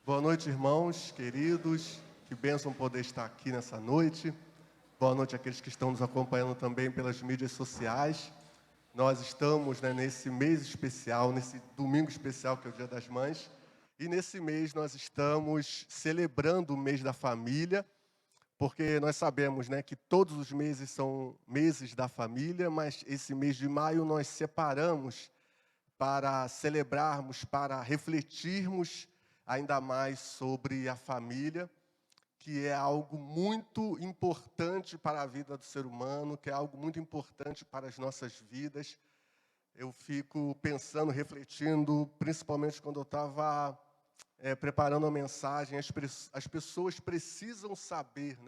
Boa noite, irmãos, queridos. Que bênção poder estar aqui nessa noite. Boa noite àqueles que estão nos acompanhando também pelas mídias sociais. Nós estamos, nesse mês especial, nesse domingo especial que é o Dia das Mães. E nesse mês nós estamos celebrando o mês da família, porque nós sabemos, que todos os meses são meses da família, mas esse mês de maio nós separamos para celebrarmos, para refletirmos ainda mais sobre a família, que é algo muito importante para a vida do ser humano, que é algo muito importante para as nossas vidas. Eu fico pensando, refletindo, principalmente quando eu estava preparando a mensagem, as pessoas precisam saber,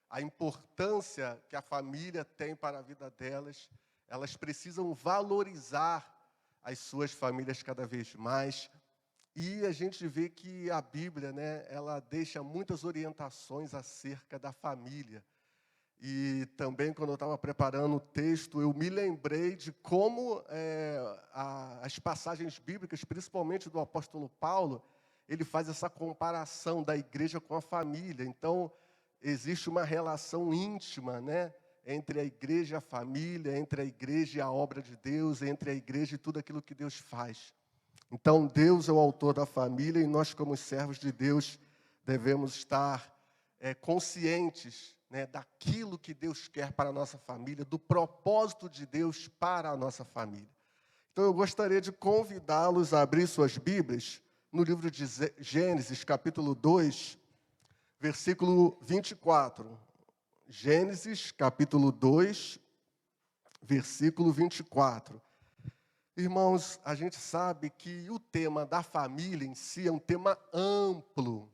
a importância que a família tem para a vida delas. Elas precisam valorizar as suas famílias cada vez mais. E a gente vê que a Bíblia, ela deixa muitas orientações acerca da família. E também, quando eu estava preparando o texto, eu me lembrei de como as passagens bíblicas, principalmente do apóstolo Paulo, ele faz essa comparação da igreja com a família. Então, existe uma relação íntima, entre a igreja e a família, entre a igreja e a obra de Deus, entre a igreja e tudo aquilo que Deus faz. Então, Deus é o autor da família e nós, como servos de Deus, devemos estar conscientes, daquilo que Deus quer para a nossa família, do propósito de Deus para a nossa família. Então, eu gostaria de convidá-los a abrir suas Bíblias no livro de Gênesis, capítulo 2, versículo 24. Gênesis, capítulo 2, versículo 24. Irmãos, a gente sabe que o tema da família em si é um tema amplo,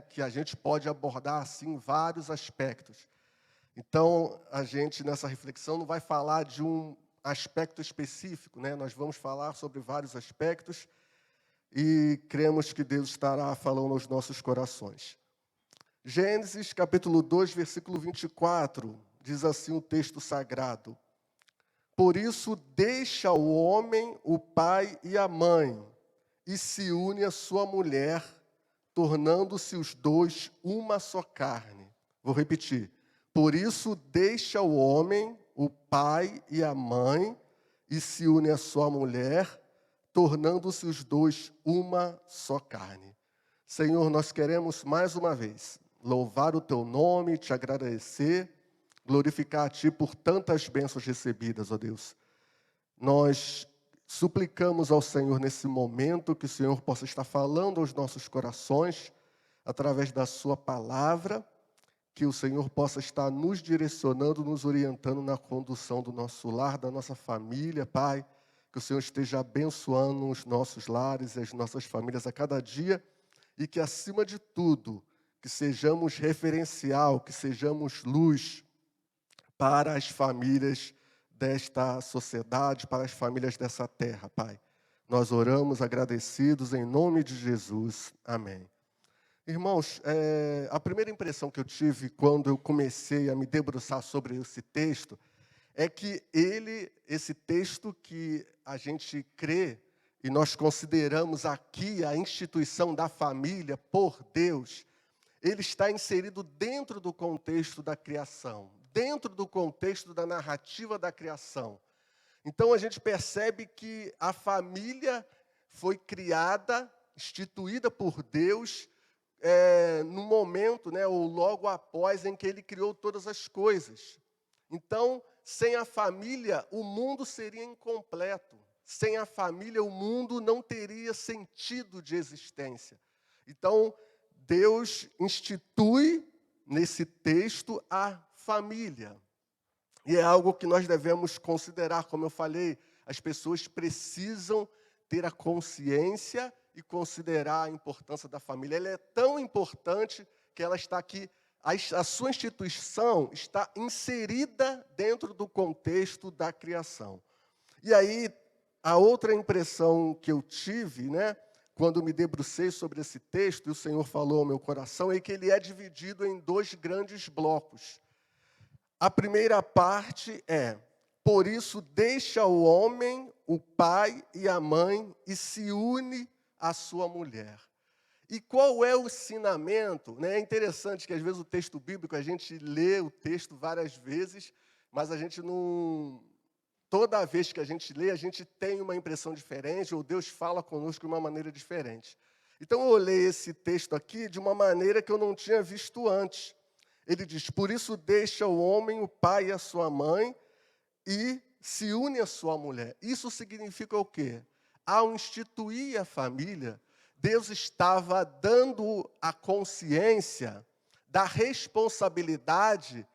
que a gente pode abordar assim em vários aspectos. Então, a gente nessa reflexão não vai falar de um aspecto específico, nós vamos falar sobre vários aspectos e cremos que Deus estará falando aos nossos corações. Gênesis capítulo 2, versículo 24, diz assim o texto sagrado: Por isso deixa o homem, o pai e a mãe, e se une à sua mulher, tornando-se os dois uma só carne. Vou repetir. Por isso deixa o homem, o pai e a mãe, e se une à sua mulher, tornando-se os dois uma só carne. Senhor, nós queremos mais uma vez louvar o teu nome, te agradecer, glorificar a Ti por tantas bênçãos recebidas, ó Deus. Nós suplicamos ao Senhor nesse momento que o Senhor possa estar falando aos nossos corações, através da Sua palavra, que o Senhor possa estar nos direcionando, nos orientando na condução do nosso lar, da nossa família, Pai. Que o Senhor esteja abençoando os nossos lares e as nossas famílias a cada dia e que, acima de tudo, que sejamos referencial, que sejamos luz para as famílias desta sociedade, para as famílias dessa terra, Pai. Nós oramos agradecidos em nome de Jesus. Amém. Irmãos, a primeira impressão que eu tive quando eu comecei a me debruçar sobre esse texto é que esse texto que a gente crê e nós consideramos aqui a instituição da família por Deus, ele está inserido dentro do contexto da criação, dentro do contexto da narrativa da criação. Então, a gente percebe que a família foi criada, instituída por Deus, no momento, ou logo após em que Ele criou todas as coisas. Então, sem a família, o mundo seria incompleto. Sem a família, o mundo não teria sentido de existência. Então, Deus institui, nesse texto, a família. E é algo que nós devemos considerar, como eu falei, as pessoas precisam ter a consciência e considerar a importância da família. Ela é tão importante que ela está aqui, a sua instituição está inserida dentro do contexto da criação. E aí, a outra impressão que eu tive, quando me debrucei sobre esse texto, e o Senhor falou ao meu coração, é que ele é dividido em dois grandes blocos. A primeira parte é: por isso deixa o homem, o pai e a mãe, e se une à sua mulher. E qual é o ensinamento? Né? É interessante que, às vezes, o texto bíblico, a gente lê o texto várias vezes, mas a gente não... Toda vez que a gente lê, a gente tem uma impressão diferente, ou Deus fala conosco de uma maneira diferente. Então, eu olhei esse texto aqui de uma maneira que eu não tinha visto antes. Ele diz, por isso deixa o homem, o pai e a sua mãe, e se une à sua mulher. Isso significa o quê? Ao instituir a família, Deus estava dando a consciência da responsabilidade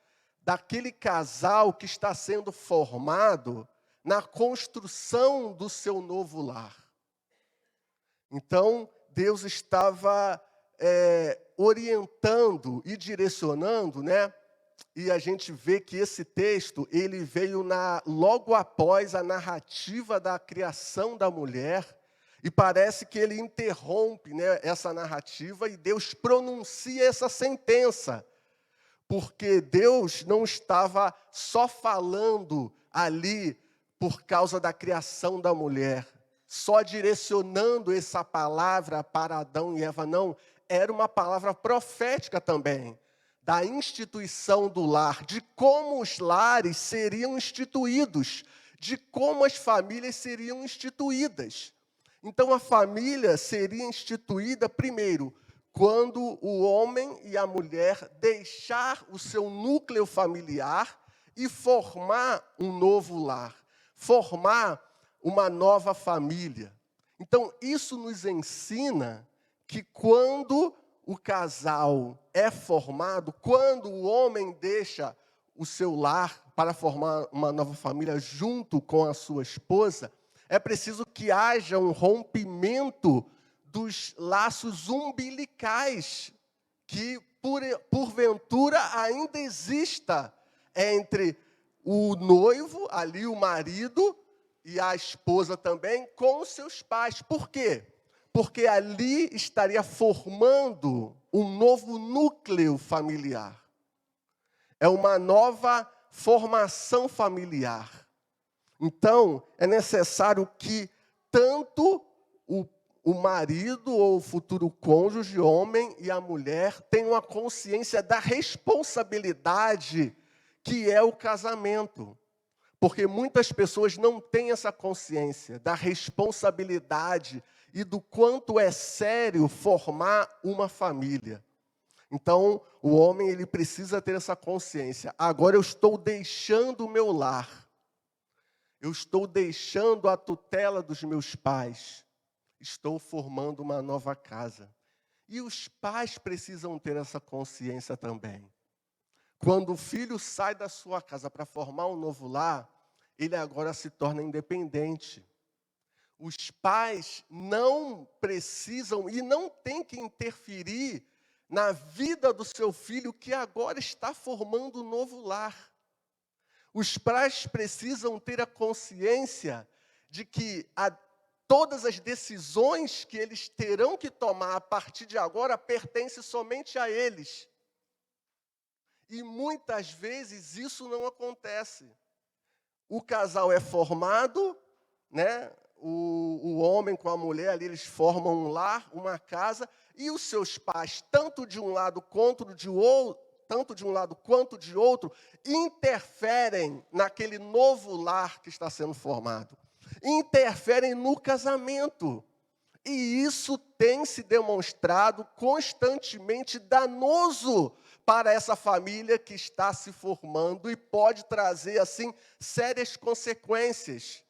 daquele casal que está sendo formado na construção do seu novo lar. Então, Deus estava orientando e direcionando, né? E a gente vê que esse texto, ele veio logo após a narrativa da criação da mulher, e parece que ele interrompe, né, essa narrativa e Deus pronuncia essa sentença. Porque Deus não estava só falando ali por causa da criação da mulher, só direcionando essa palavra para Adão e Eva, não. Era uma palavra profética também, da instituição do lar, de como os lares seriam instituídos, de como as famílias seriam instituídas. Então, a família seria instituída, primeiro, quando o homem e a mulher deixar o seu núcleo familiar e formar um novo lar, formar uma nova família. Então, isso nos ensina que quando o casal é formado, quando o homem deixa o seu lar para formar uma nova família junto com a sua esposa, é preciso que haja um rompimento dos laços umbilicais que, porventura, ainda exista entre o noivo, ali o marido, e a esposa também, com os seus pais. Por quê? Porque ali estaria formando um novo núcleo familiar. É uma nova formação familiar. Então, é necessário que tanto o marido ou o futuro cônjuge, homem e a mulher, tenham a consciência da responsabilidade que é o casamento. Porque muitas pessoas não têm essa consciência da responsabilidade e do quanto é sério formar uma família. Então, o homem ele precisa ter essa consciência. Agora eu estou deixando o meu lar. Eu estou deixando a tutela dos meus pais. Estou formando uma nova casa. E os pais precisam ter essa consciência também. Quando o filho sai da sua casa para formar um novo lar, ele agora se torna independente. Os pais não precisam e não têm que interferir na vida do seu filho que agora está formando um novo lar. Os pais precisam ter a consciência de que todas as decisões que eles terão que tomar a partir de agora pertencem somente a eles. E muitas vezes isso não acontece. O casal é formado, né? O homem com a mulher ali, eles formam um lar, uma casa, e os seus pais, tanto de um lado quanto de outro, interferem naquele novo lar que está sendo formado. Interferem no casamento. E isso tem se demonstrado constantemente danoso para essa família que está se formando e pode trazer, assim, sérias consequências.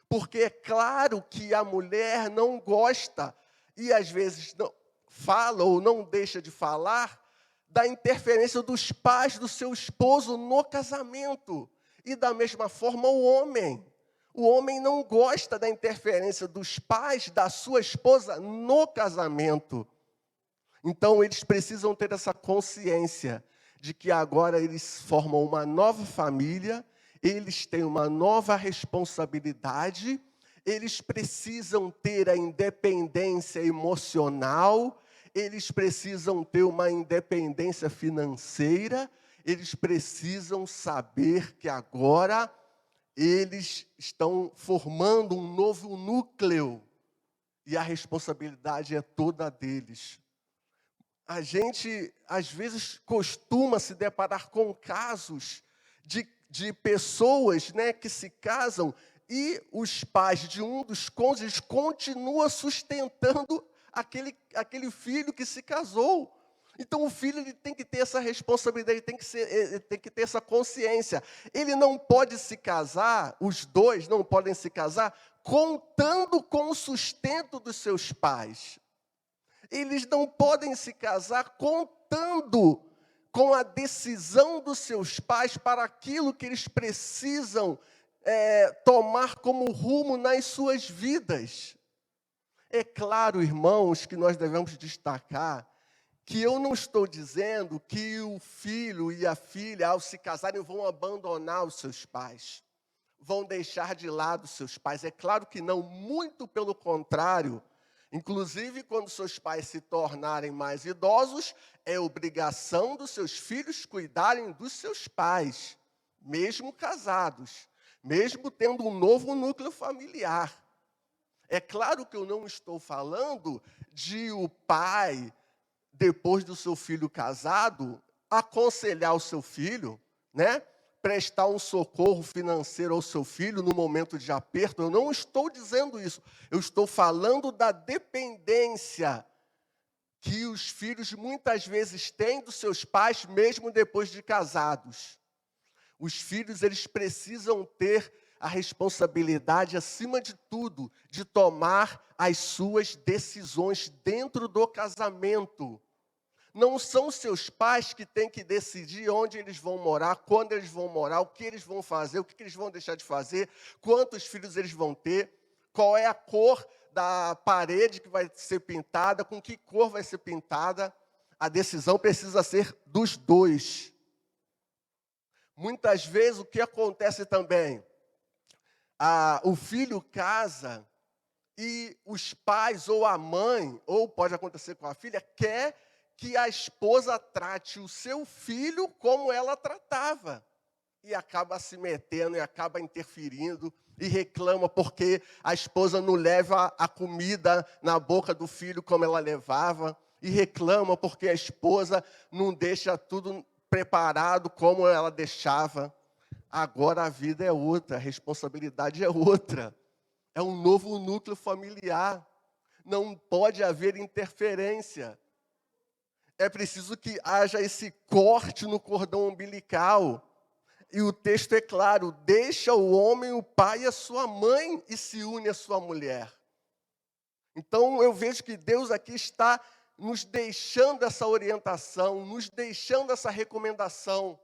Porque é claro que a mulher não gosta, e às vezes não fala ou não deixa de falar, da interferência dos pais do seu esposo no casamento. E da mesma forma o homem. O homem não gosta da interferência dos pais da sua esposa no casamento. Então, eles precisam ter essa consciência de que agora eles formam uma nova família, eles têm uma nova responsabilidade, eles precisam ter a independência emocional, eles precisam ter uma independência financeira, eles precisam saber que agora eles estão formando um novo núcleo e a responsabilidade é toda deles. A gente, às vezes, costuma se deparar com casos de pessoas, né, que se casam e os pais de um dos cônjuges continuam sustentando aquele filho que se casou. Então, o filho ele tem que ter essa responsabilidade, ele tem que ter essa consciência. Ele não pode se casar, os dois não podem se casar contando com o sustento dos seus pais. Eles não podem se casar contando com a decisão dos seus pais para aquilo que eles precisam tomar como rumo nas suas vidas. É claro, irmãos, que nós devemos destacar que eu não estou dizendo que o filho e a filha, ao se casarem, vão abandonar os seus pais, vão deixar de lado os seus pais. É claro que não, muito pelo contrário. Inclusive, quando seus pais se tornarem mais idosos, é obrigação dos seus filhos cuidarem dos seus pais, mesmo casados, mesmo tendo um novo núcleo familiar. É claro que eu não estou falando de o pai, depois do seu filho casado, aconselhar o seu filho, né? Prestar um socorro financeiro ao seu filho no momento de aperto. Eu não estou dizendo isso. Eu estou falando da dependência que os filhos muitas vezes têm dos seus pais, mesmo depois de casados. Os filhos, eles precisam ter a responsabilidade, acima de tudo, de tomar as suas decisões dentro do casamento. Não são seus pais que têm que decidir onde eles vão morar, quando eles vão morar, o que eles vão fazer, o que eles vão deixar de fazer, quantos filhos eles vão ter, qual é a cor da parede que vai ser pintada, com que cor vai ser pintada. A decisão precisa ser dos dois. Muitas vezes o que acontece também, o filho casa e os pais ou a mãe, ou pode acontecer com a filha, quer que a esposa trate o seu filho como ela tratava. E acaba se metendo, e acaba interferindo, e reclama porque a esposa não leva a comida na boca do filho como ela levava, e reclama porque a esposa não deixa tudo preparado como ela deixava. Agora a vida é outra, a responsabilidade é outra. É um novo núcleo familiar. Não pode haver interferência. É preciso que haja esse corte no cordão umbilical. E o texto é claro: deixa o homem, o pai e a sua mãe e se une à sua mulher. Então eu vejo que Deus aqui está nos deixando essa orientação, nos deixando essa recomendação,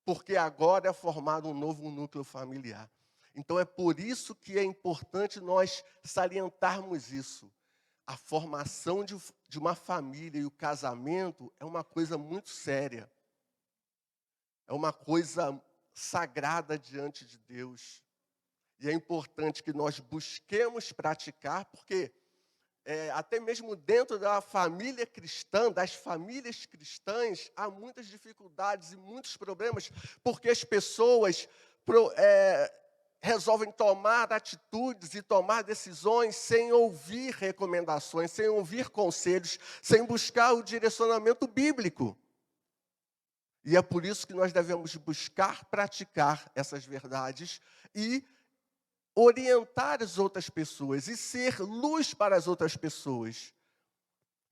porque agora é formado um novo núcleo familiar. Então é por isso que é importante nós salientarmos isso. A formação de uma família e o casamento é uma coisa muito séria. É uma coisa sagrada diante de Deus. E é importante que nós busquemos praticar, porque até mesmo dentro da família cristã, das famílias cristãs, há muitas dificuldades e muitos problemas, porque as pessoas resolvem tomar atitudes e tomar decisões sem ouvir recomendações, sem ouvir conselhos, sem buscar o direcionamento bíblico. E é por isso que nós devemos buscar praticar essas verdades e orientar as outras pessoas e ser luz para as outras pessoas,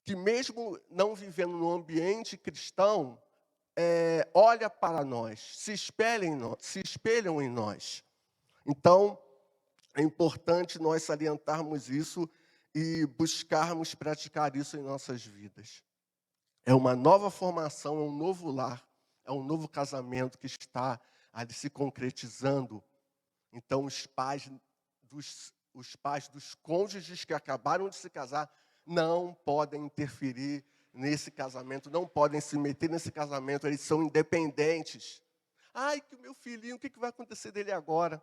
que mesmo não vivendo no ambiente cristão, olha para nós, se espelham em nós. Então, é importante nós salientarmos isso e buscarmos praticar isso em nossas vidas. É uma nova formação, é um novo lar, é um novo casamento que está ali se concretizando. Então, os pais dos cônjuges que acabaram de se casar não podem interferir nesse casamento, não podem se meter nesse casamento, eles são independentes. Ai, que o meu filhinho, o que vai acontecer dele agora?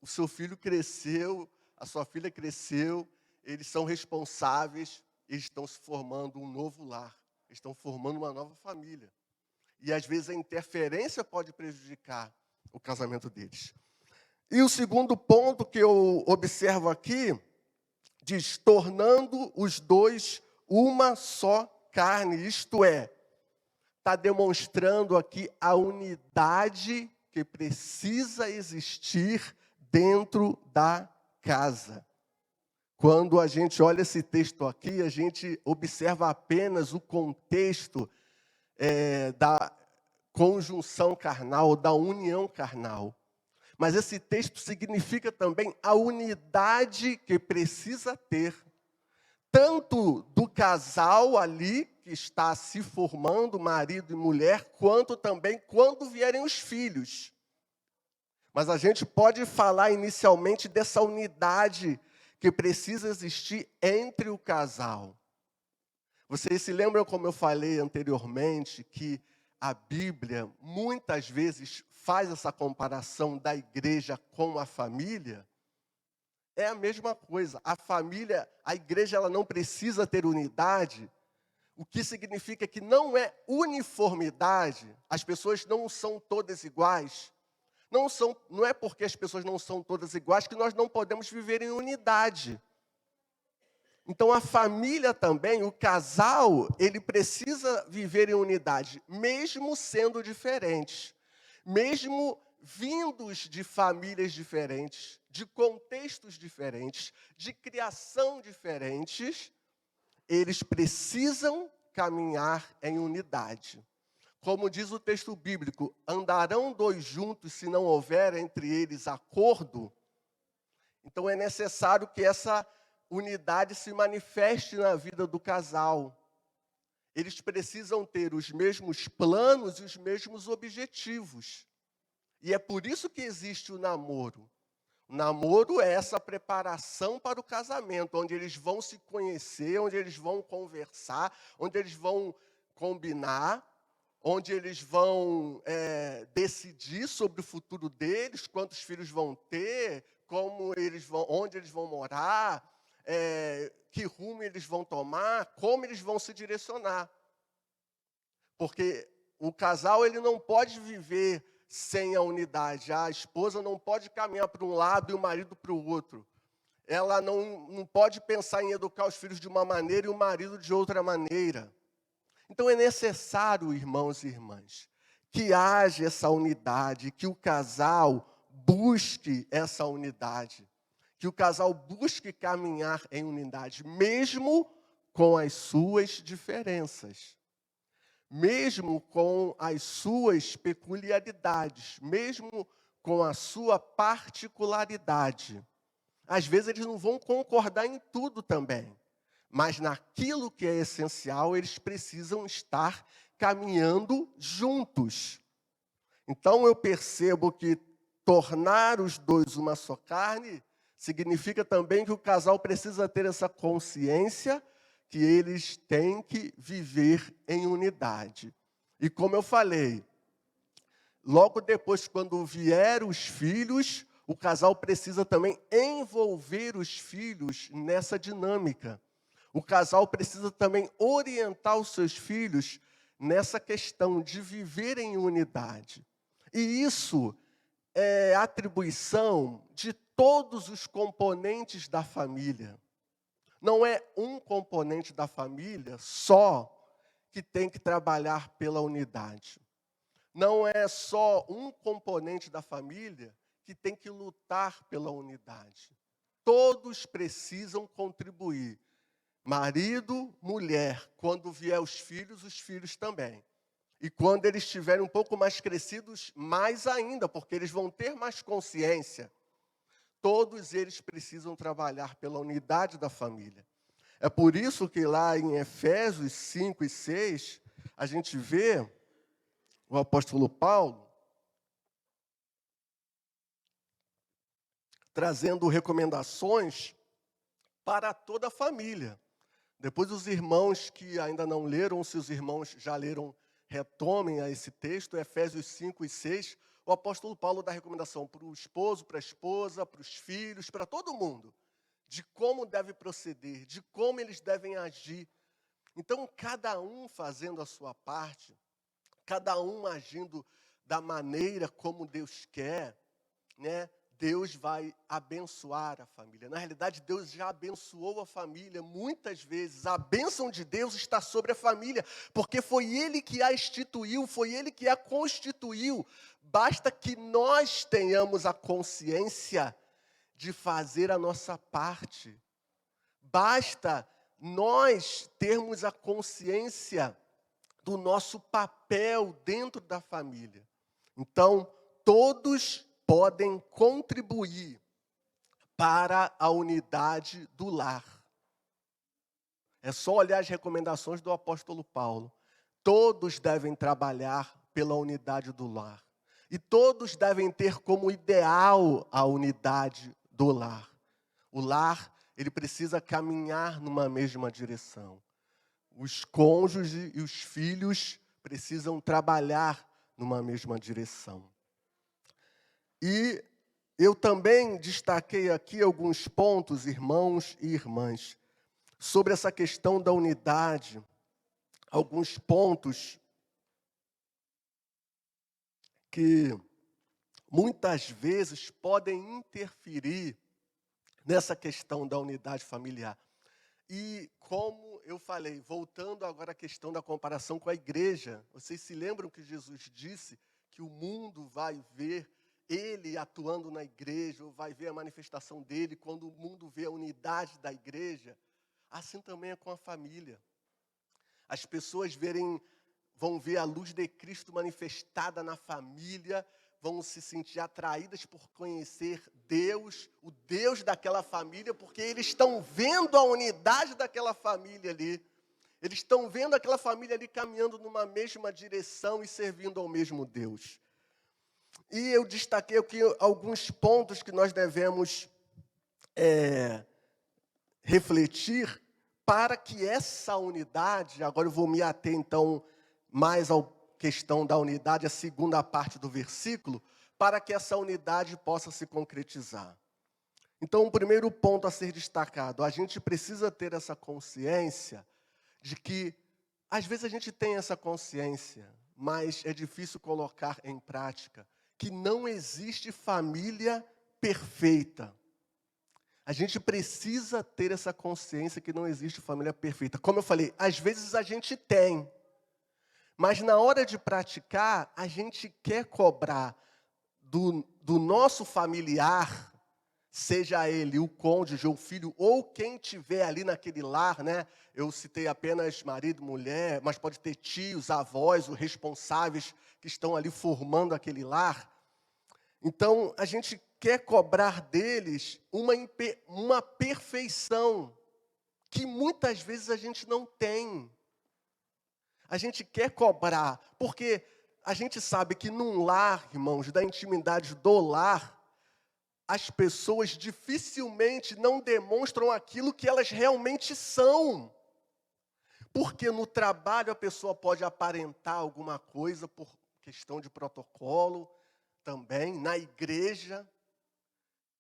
O seu filho cresceu, a sua filha cresceu, eles são responsáveis, eles estão se formando um novo lar, eles estão formando uma nova família. E às vezes a interferência pode prejudicar o casamento deles. E o segundo ponto que eu observo aqui, diz, tornando os dois uma só carne, isto é, está demonstrando aqui a unidade que precisa existir dentro da casa. Quando a gente olha esse texto aqui, a gente observa apenas o contexto da conjunção carnal, da união carnal. Mas esse texto significa também a unidade que precisa ter, tanto do casal ali, que está se formando, marido e mulher, quanto também quando vierem os filhos. Mas a gente pode falar inicialmente dessa unidade que precisa existir entre o casal. Vocês se lembram, como eu falei anteriormente, que a Bíblia muitas vezes faz essa comparação da igreja com a família? É a mesma coisa. A família, a igreja, ela não precisa ter unidade, o que significa que não é uniformidade. As pessoas não são todas iguais. Não é porque as pessoas não são todas iguais que nós não podemos viver em unidade. Então, a família também, o casal, ele precisa viver em unidade, mesmo sendo diferentes, mesmo vindos de famílias diferentes, de contextos diferentes, de criação diferentes, eles precisam caminhar em unidade. Como diz o texto bíblico, andarão dois juntos se não houver entre eles acordo. Então, é necessário que essa unidade se manifeste na vida do casal. Eles precisam ter os mesmos planos e os mesmos objetivos. E é por isso que existe o namoro. O namoro é essa preparação para o casamento, onde eles vão se conhecer, onde eles vão conversar, onde eles vão combinar, onde eles vão decidir sobre o futuro deles, quantos filhos vão ter, onde eles vão morar, que rumo eles vão tomar, como eles vão se direcionar. Porque o casal ele não pode viver sem a unidade. A esposa não pode caminhar para um lado e o marido para o outro. Ela não pode pensar em educar os filhos de uma maneira e o marido de outra maneira. Então é necessário, irmãos e irmãs, que haja essa unidade, que o casal busque essa unidade, que o casal busque caminhar em unidade, mesmo com as suas diferenças, mesmo com as suas peculiaridades, mesmo com a sua particularidade. Às vezes eles não vão concordar em tudo também, mas naquilo que é essencial, eles precisam estar caminhando juntos. Então eu percebo que tornar os dois uma só carne significa também que o casal precisa ter essa consciência que eles têm que viver em unidade. E como eu falei, logo depois, quando vieram os filhos, o casal precisa também envolver os filhos nessa dinâmica. O casal precisa também orientar os seus filhos nessa questão de viver em unidade. E isso é atribuição de todos os componentes da família. Não é um componente da família só que tem que trabalhar pela unidade. Não é só um componente da família que tem que lutar pela unidade. Todos precisam contribuir. Marido, mulher, quando vier os filhos também. E quando eles estiverem um pouco mais crescidos, mais ainda, porque eles vão ter mais consciência. Todos eles precisam trabalhar pela unidade da família. É por isso que lá em Efésios 5 e 6, a gente vê o apóstolo Paulo trazendo recomendações para toda a família. Depois os irmãos que ainda não leram, se os irmãos já leram, retomem a esse texto, Efésios 5 e 6, o apóstolo Paulo dá recomendação para o esposo, para a esposa, para os filhos, para todo mundo, de como deve proceder, de como eles devem agir. Então, cada um fazendo a sua parte, cada um agindo da maneira como Deus quer, né? Deus vai abençoar a família. Na realidade, Deus já abençoou a família muitas vezes. A bênção de Deus está sobre a família, porque foi Ele que a instituiu, foi Ele que a constituiu. Basta que nós tenhamos a consciência de fazer a nossa parte. Basta nós termos a consciência do nosso papel dentro da família. Então, todos podem contribuir para a unidade do lar. É só olhar as recomendações do apóstolo Paulo. Todos devem trabalhar pela unidade do lar. E todos devem ter como ideal a unidade do lar. O lar, ele precisa caminhar numa mesma direção. Os cônjuges e os filhos precisam trabalhar numa mesma direção. E eu também destaquei aqui alguns pontos, irmãos e irmãs, sobre essa questão da unidade, alguns pontos que muitas vezes podem interferir nessa questão da unidade familiar. E como eu falei, voltando agora à questão da comparação com a igreja, vocês se lembram que Jesus disse que o mundo vai ver Ele atuando na igreja, ou vai ver a manifestação dele quando o mundo vê a unidade da igreja? Assim também é com a família. As pessoas vão ver a luz de Cristo manifestada na família, vão se sentir atraídas por conhecer Deus, o Deus daquela família, porque eles estão vendo a unidade daquela família ali. Eles estão vendo aquela família ali caminhando numa mesma direção e servindo ao mesmo Deus. E eu destaquei aqui alguns pontos que nós devemos refletir para que essa unidade, agora eu vou me ater então mais à questão da unidade, a segunda parte do versículo, para que essa unidade possa se concretizar. Então, o primeiro ponto a ser destacado, a gente precisa ter essa consciência de que, às vezes a gente tem essa consciência, mas é difícil colocar em prática, que não existe família perfeita. A gente precisa ter essa consciência que não existe família perfeita. Como eu falei, às vezes a gente tem, mas na hora de praticar, a gente quer cobrar do nosso familiar, seja ele o cônjuge, ou o filho, ou quem tiver ali naquele lar, né? Eu citei apenas marido, mulher, mas pode ter tios, avós, os responsáveis que estão ali formando aquele lar. Então, a gente quer cobrar deles uma perfeição que muitas vezes a gente não tem. A gente quer cobrar, porque a gente sabe que num lar, irmãos, da intimidade do lar, as pessoas dificilmente não demonstram aquilo que elas realmente são. Porque no trabalho a pessoa pode aparentar alguma coisa por questão de protocolo, também, na igreja,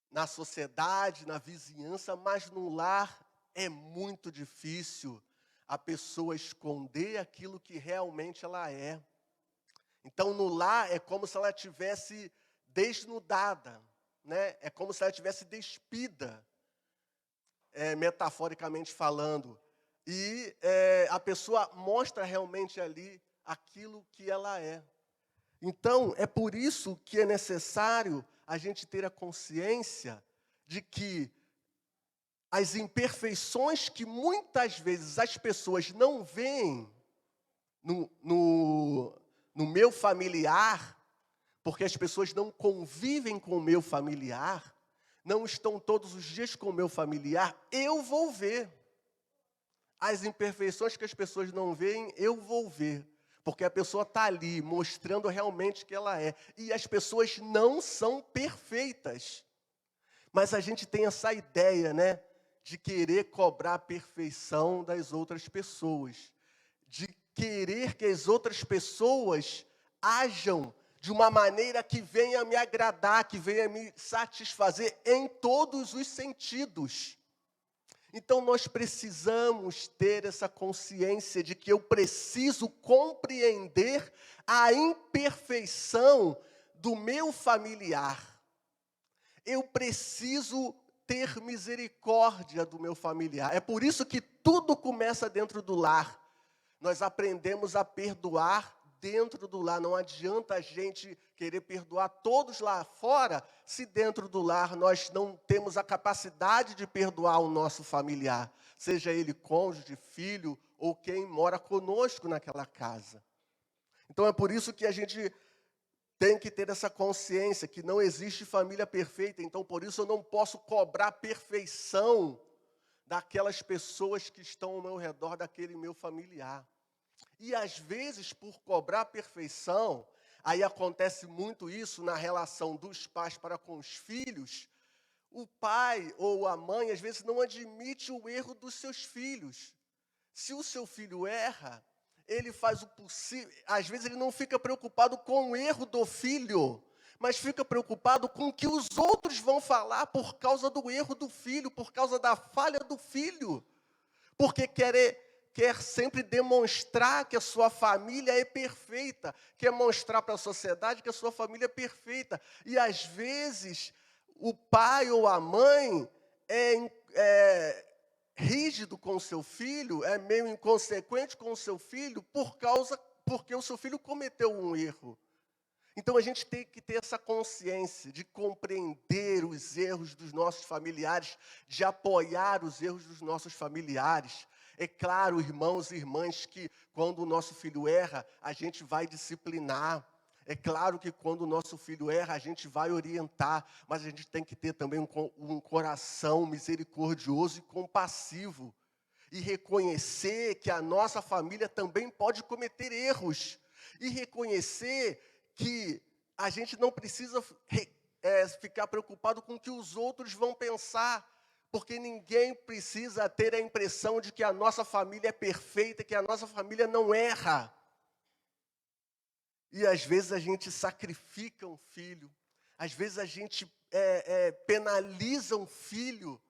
na sociedade, na vizinhança, mas no lar é muito difícil a pessoa esconder aquilo que realmente ela é. Então, no lar é como se ela estivesse desnudada, né? É como se ela estivesse despida, metaforicamente falando. E a pessoa mostra realmente ali aquilo que ela é. Então, é por isso que é necessário a gente ter a consciência de que as imperfeições que muitas vezes as pessoas não veem no meu familiar, porque as pessoas não convivem com o meu familiar, não estão todos os dias com o meu familiar, eu vou ver. As imperfeições que as pessoas não veem, eu vou ver. Porque a pessoa está ali, mostrando realmente que ela é. E as pessoas não são perfeitas. Mas a gente tem essa ideia, né? De querer cobrar a perfeição das outras pessoas. De querer que as outras pessoas ajam de uma maneira que venha me agradar, que venha me satisfazer em todos os sentidos. Então, nós precisamos ter essa consciência de que eu preciso compreender a imperfeição do meu familiar. Eu preciso ter misericórdia do meu familiar. É por isso que tudo começa dentro do lar. Nós aprendemos a perdoar dentro do lar. Não adianta a gente querer perdoar todos lá fora, se dentro do lar nós não temos a capacidade de perdoar o nosso familiar, seja ele cônjuge, filho ou quem mora conosco naquela casa. Então é por isso que a gente tem que ter essa consciência que não existe família perfeita. Então por isso eu não posso cobrar perfeição daquelas pessoas que estão ao meu redor, daquele meu familiar. E às vezes, por cobrar perfeição, aí acontece muito isso na relação dos pais para com os filhos. O pai ou a mãe, às vezes, não admite o erro dos seus filhos. Se o seu filho erra, ele faz o possível. Às vezes, ele não fica preocupado com o erro do filho, mas fica preocupado com o que os outros vão falar por causa do erro do filho, por causa da falha do filho. Porque quer sempre demonstrar que a sua família é perfeita, quer mostrar para a sociedade que a sua família é perfeita. E às vezes o pai ou a mãe é rígido com o seu filho, é meio inconsequente com o seu filho porque o seu filho cometeu um erro. Então a gente tem que ter essa consciência de compreender os erros dos nossos familiares, de apoiar os erros dos nossos familiares. É claro, irmãos e irmãs, que quando o nosso filho erra, a gente vai disciplinar. É claro que quando o nosso filho erra, a gente vai orientar, mas a gente tem que ter também um coração misericordioso e compassivo. E reconhecer que a nossa família também pode cometer erros. E reconhecer que a gente não precisa ficar preocupado com o que os outros vão pensar, porque ninguém precisa ter a impressão de que a nossa família é perfeita, que a nossa família não erra. E às vezes a gente sacrifica um filho, às vezes a gente penaliza um filho,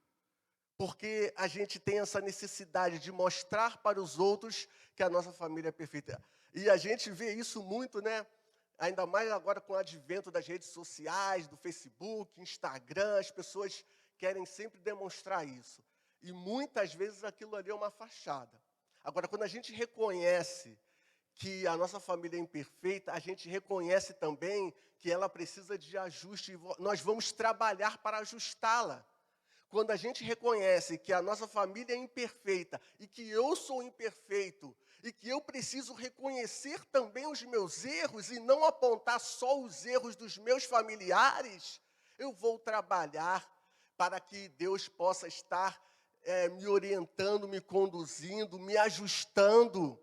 porque a gente tem essa necessidade de mostrar para os outros que a nossa família é perfeita. E a gente vê isso muito, né? Ainda mais agora com o advento das redes sociais, do Facebook, Instagram, as pessoas querem sempre demonstrar isso. E muitas vezes aquilo ali é uma fachada. Agora, quando a gente reconhece que a nossa família é imperfeita, a gente reconhece também que ela precisa de ajuste e nós vamos trabalhar para ajustá-la. Quando a gente reconhece que a nossa família é imperfeita e que eu sou imperfeito e que eu preciso reconhecer também os meus erros e não apontar só os erros dos meus familiares, eu vou trabalhar para que Deus possa estar me orientando, me conduzindo, me ajustando.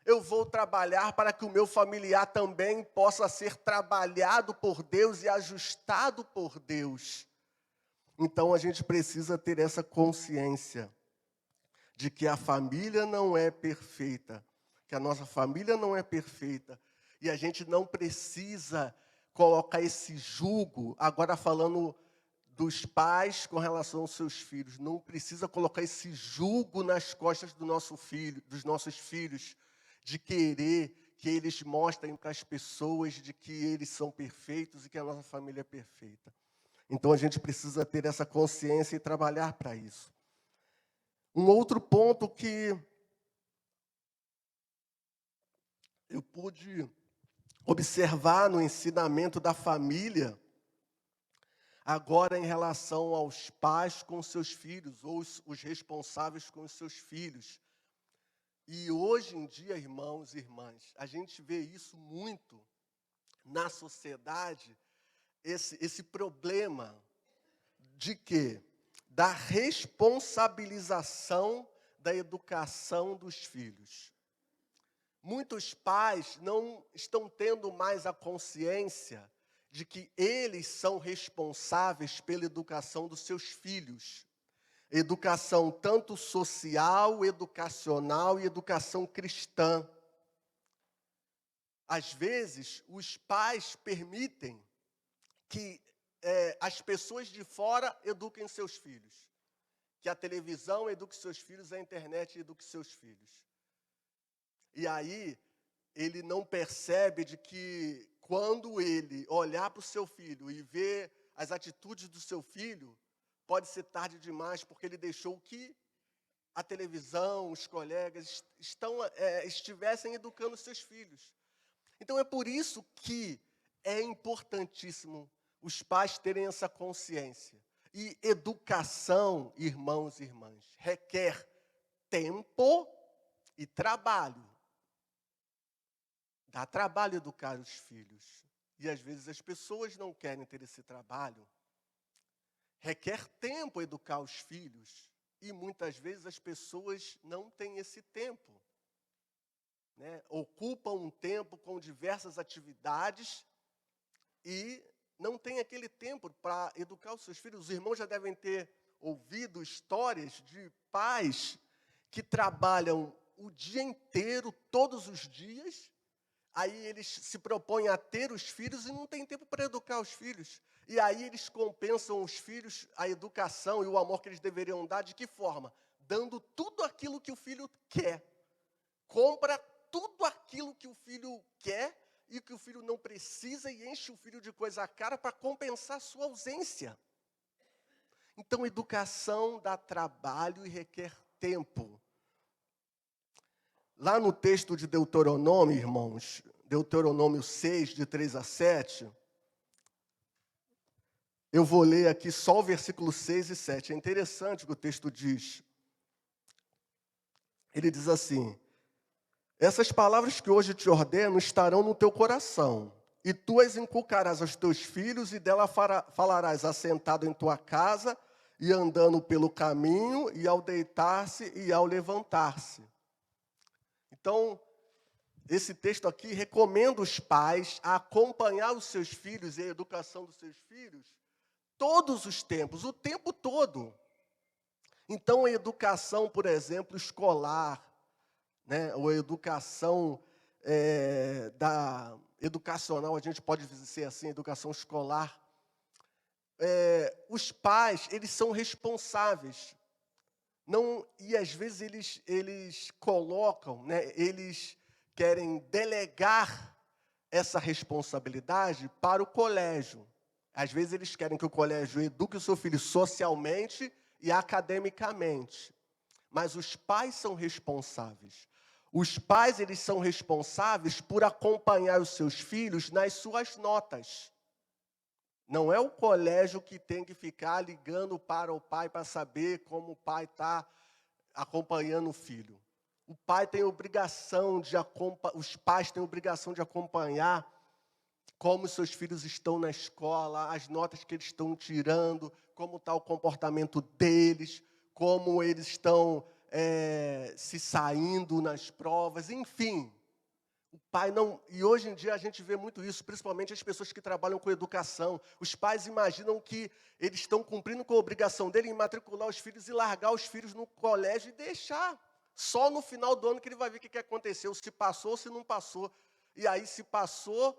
Eu vou trabalhar para que o meu familiar também possa ser trabalhado por Deus e ajustado por Deus. Então a gente precisa ter essa consciência de que a família não é perfeita, que a nossa família não é perfeita, e a gente não precisa colocar esse jugo, agora falando dos pais com relação aos seus filhos, não precisa colocar esse jugo nas costas do nosso filho, dos nossos filhos, de querer que eles mostrem para as pessoas de que eles são perfeitos e que a nossa família é perfeita. Então a gente precisa ter essa consciência e trabalhar para isso. Um outro ponto que eu pude observar no ensinamento da família, agora em relação aos pais com seus filhos, ou os responsáveis com os seus filhos. E hoje em dia, irmãos e irmãs, a gente vê isso muito na sociedade, esse problema de quê? Da responsabilização da educação dos filhos. Muitos pais não estão tendo mais a consciência de que eles são responsáveis pela educação dos seus filhos. Educação tanto social, educacional e educação cristã. Às vezes, os pais permitem que as pessoas de fora eduquem seus filhos. Que a televisão eduque seus filhos, a internet eduque seus filhos. E aí, ele não percebe de que quando ele olhar para o seu filho e ver as atitudes do seu filho, pode ser tarde demais, porque ele deixou que a televisão, os colegas estivessem educando seus filhos. Então é por isso que é importantíssimo os pais terem essa consciência. E educação, irmãos e irmãs, requer tempo e trabalho. Dá trabalho educar os filhos. E às vezes as pessoas não querem ter esse trabalho. Requer tempo educar os filhos. E muitas vezes as pessoas não têm esse tempo. Né? Ocupam um tempo com diversas atividades e não tem aquele tempo para educar os seus filhos. Os irmãos já devem ter ouvido histórias de pais que trabalham o dia inteiro, todos os dias, aí eles se propõem a ter os filhos e não tem tempo para educar os filhos. E aí eles compensam os filhos, a educação e o amor que eles deveriam dar, de que forma? Dando tudo aquilo que o filho quer. Compra tudo aquilo que o filho quer e que o filho não precisa e enche o filho de coisa cara para compensar a sua ausência. Então, educação dá trabalho e requer tempo. Lá no texto de Deuteronômio, irmãos, Deuteronômio 6, de 3 a 7, eu vou ler aqui só o versículo 6 e 7. É interessante o que o texto diz. Ele diz assim: essas palavras que hoje te ordeno estarão no teu coração, e tu as inculcarás aos teus filhos, e dela falarás assentado em tua casa, e andando pelo caminho, e ao deitar-se e ao levantar-se. Então, esse texto aqui recomenda os pais a acompanhar os seus filhos e a educação dos seus filhos todos os tempos, o tempo todo. Então, a educação, por exemplo, escolar, né, ou a educação educacional, a gente pode dizer assim, educação escolar, os pais, eles são responsáveis. Não, e às vezes eles colocam, né, eles querem delegar essa responsabilidade para o colégio. Às vezes eles querem que o colégio eduque o seu filho socialmente e academicamente. Mas os pais são responsáveis. Os pais, eles são responsáveis por acompanhar os seus filhos nas suas notas. Não é o colégio que tem que ficar ligando para o pai para saber como o pai está acompanhando o filho. O pai tem obrigação de os pais têm obrigação de acompanhar como os seus filhos estão na escola, as notas que eles estão tirando, como está o comportamento deles, como eles estão se saindo nas provas, enfim. O pai não... E hoje em dia a gente vê muito isso, principalmente as pessoas que trabalham com educação. Os pais imaginam que eles estão cumprindo com a obrigação dele em matricular os filhos e largar os filhos no colégio e deixar. Só no final do ano que ele vai ver o que aconteceu, se passou ou se não passou. E aí, se passou,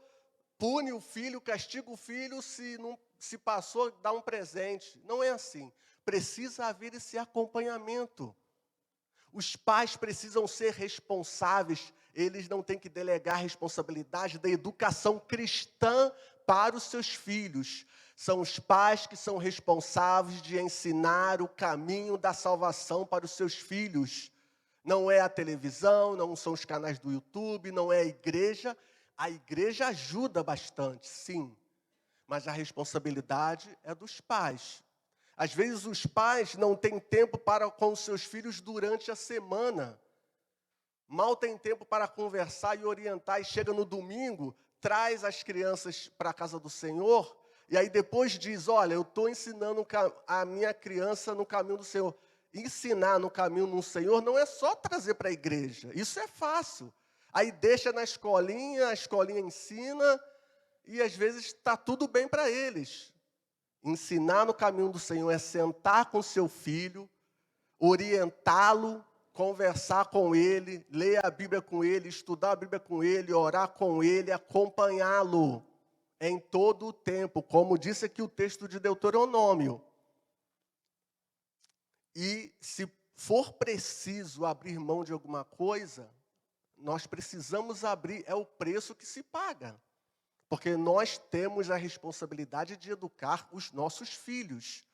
pune o filho, castiga o filho, se passou, dá um presente. Não é assim. Precisa haver esse acompanhamento. Os pais precisam ser responsáveis, eles não têm que delegar a responsabilidade da educação cristã para os seus filhos. São os pais que são responsáveis de ensinar o caminho da salvação para os seus filhos. Não é a televisão, não são os canais do YouTube, não é a igreja. A igreja ajuda bastante, sim, mas a responsabilidade é dos pais. Às vezes os pais não têm tempo para com os seus filhos durante a semana. Mal tem tempo para conversar e orientar, e chega no domingo, traz as crianças para a casa do Senhor, e aí depois diz, olha, eu estou ensinando a minha criança no caminho do Senhor. Ensinar no caminho do Senhor não é só trazer para a igreja, isso é fácil. Aí deixa na escolinha, a escolinha ensina, e às vezes está tudo bem para eles. Ensinar no caminho do Senhor é sentar com seu filho, orientá-lo, conversar com ele, ler a Bíblia com ele, estudar a Bíblia com ele, orar com ele, acompanhá-lo em todo o tempo, como disse aqui o texto de Deuteronômio. E se for preciso abrir mão de alguma coisa, nós precisamos abrir, é o preço que se paga. Porque nós temos a responsabilidade de educar os nossos filhos.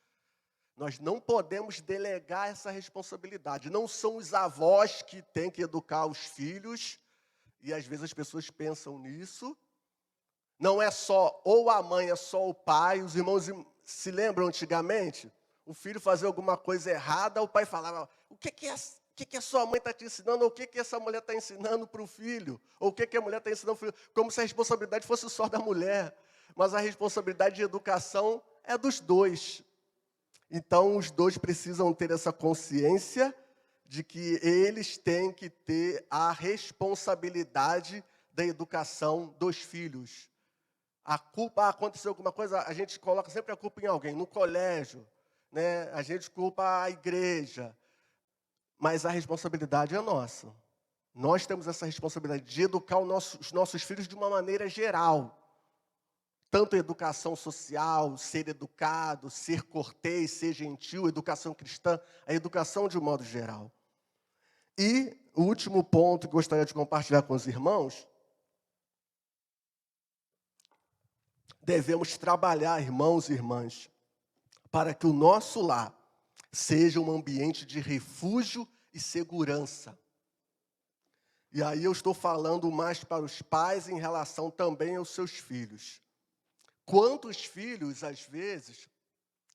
Nós não podemos delegar essa responsabilidade. Não são os avós que têm que educar os filhos, e às vezes as pessoas pensam nisso. Não é só ou a mãe, é só o pai. Os irmãos se lembram antigamente? O filho fazia alguma coisa errada, o pai falava: o que a sua mãe está te ensinando? Ou o que essa mulher está ensinando para o filho? Ou o que a mulher está ensinando para o filho? Como se a responsabilidade fosse só da mulher. Mas a responsabilidade de educação é dos dois. Então, os dois precisam ter essa consciência de que eles têm que ter a responsabilidade da educação dos filhos. A culpa, aconteceu alguma coisa, a gente coloca sempre a culpa em alguém, no colégio, né? A gente culpa a igreja, mas a responsabilidade é nossa. Nós temos essa responsabilidade de educar os nossos filhos de uma maneira geral. Tanto educação social, ser educado, ser cortês, ser gentil, educação cristã, a educação de um modo geral. E o último ponto que gostaria de compartilhar com os irmãos, devemos trabalhar, irmãos e irmãs, para que o nosso lar seja um ambiente de refúgio e segurança. E aí eu estou falando mais para os pais em relação também aos seus filhos. Quantos filhos, às vezes,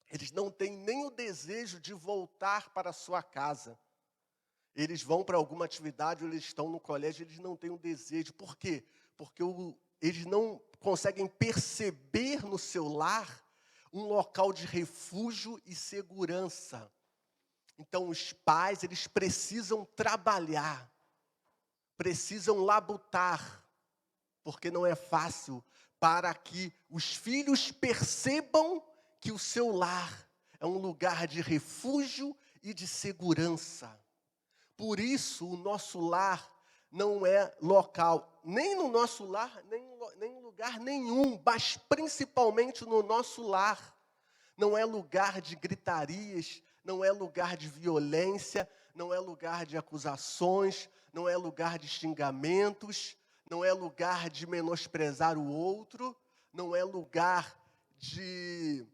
eles não têm nem o desejo de voltar para a sua casa. Eles vão para alguma atividade, ou eles estão no colégio, eles não têm o desejo. Por quê? Porque eles não conseguem perceber no seu lar um local de refúgio e segurança. Então, os pais, eles precisam trabalhar, precisam labutar, porque não é fácil, para que os filhos percebam que o seu lar é um lugar de refúgio e de segurança. Por isso, o nosso lar não é local, nem no nosso lar, nem em lugar nenhum, mas principalmente no nosso lar. Não é lugar de gritarias, não é lugar de violência, não é lugar de acusações, não é lugar de xingamentos, não é lugar de menosprezar o outro, não é lugar de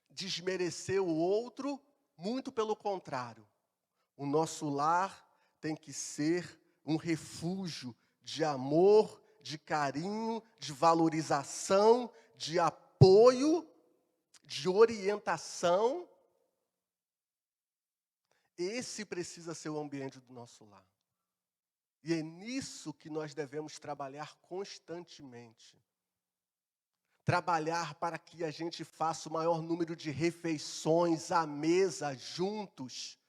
desmerecer o outro, muito pelo contrário. O nosso lar tem que ser um refúgio de amor, de carinho, de valorização, de apoio, de orientação. Esse precisa ser o ambiente do nosso lar. E é nisso que nós devemos trabalhar constantemente. Trabalhar para que a gente faça o maior número de refeições à mesa, juntos.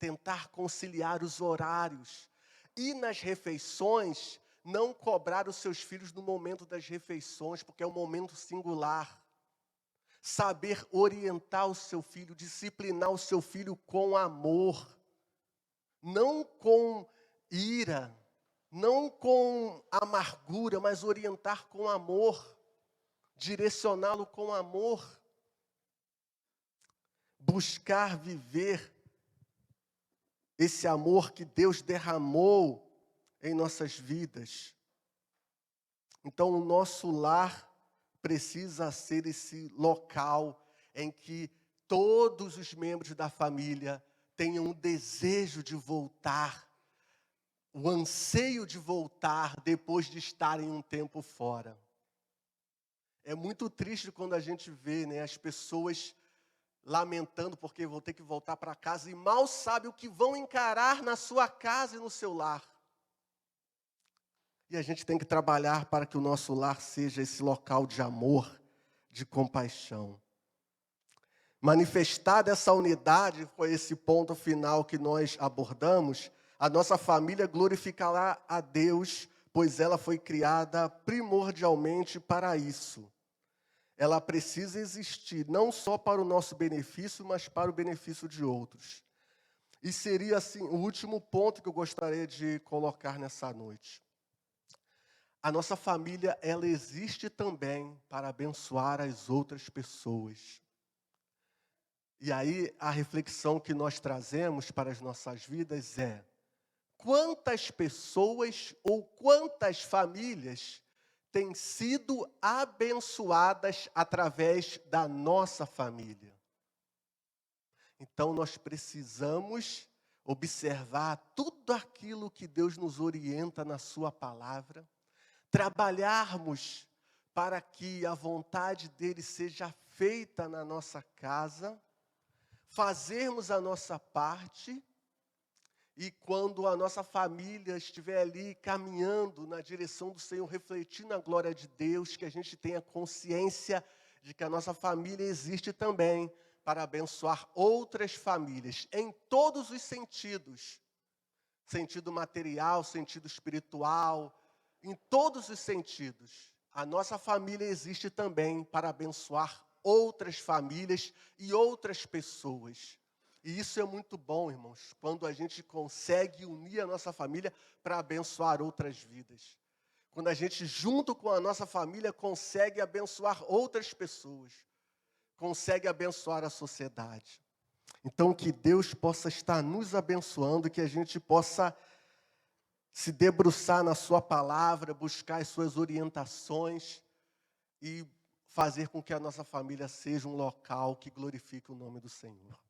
Tentar conciliar os horários. E nas refeições, não cobrar os seus filhos no momento das refeições, porque é um momento singular. Saber orientar o seu filho, disciplinar o seu filho com amor. Não com ira, não com amargura, mas orientar com amor, direcioná-lo com amor, buscar viver esse amor que Deus derramou em nossas vidas. Então, o nosso lar precisa ser esse local em que todos os membros da família tenham um desejo de voltar, o anseio de voltar depois de estarem um tempo fora. É muito triste quando a gente vê, né, as pessoas lamentando porque vão ter que voltar para casa e mal sabe o que vão encarar na sua casa e no seu lar. E a gente tem que trabalhar para que o nosso lar seja esse local de amor, de compaixão. Manifestada essa unidade, foi esse ponto final que nós abordamos, a nossa família glorificará a Deus, pois ela foi criada primordialmente para isso. Ela precisa existir não só para o nosso benefício, mas para o benefício de outros. E seria assim o último ponto que eu gostaria de colocar nessa noite. A nossa família, ela existe também para abençoar as outras pessoas. E aí a reflexão que nós trazemos para as nossas vidas é: quantas pessoas ou quantas famílias têm sido abençoadas através da nossa família. Então, nós precisamos observar tudo aquilo que Deus nos orienta na sua palavra, trabalharmos para que a vontade dele seja feita na nossa casa, fazermos a nossa parte, e quando a nossa família estiver ali caminhando na direção do Senhor, refletindo a glória de Deus, que a gente tenha consciência de que a nossa família existe também para abençoar outras famílias, em todos os sentidos. Sentido material, sentido espiritual, em todos os sentidos. A nossa família existe também para abençoar outras famílias e outras pessoas. E isso é muito bom, irmãos, quando a gente consegue unir a nossa família para abençoar outras vidas. Quando a gente, junto com a nossa família, consegue abençoar outras pessoas, consegue abençoar a sociedade. Então, que Deus possa estar nos abençoando, que a gente possa se debruçar na sua palavra, buscar as suas orientações e fazer com que a nossa família seja um local que glorifique o nome do Senhor.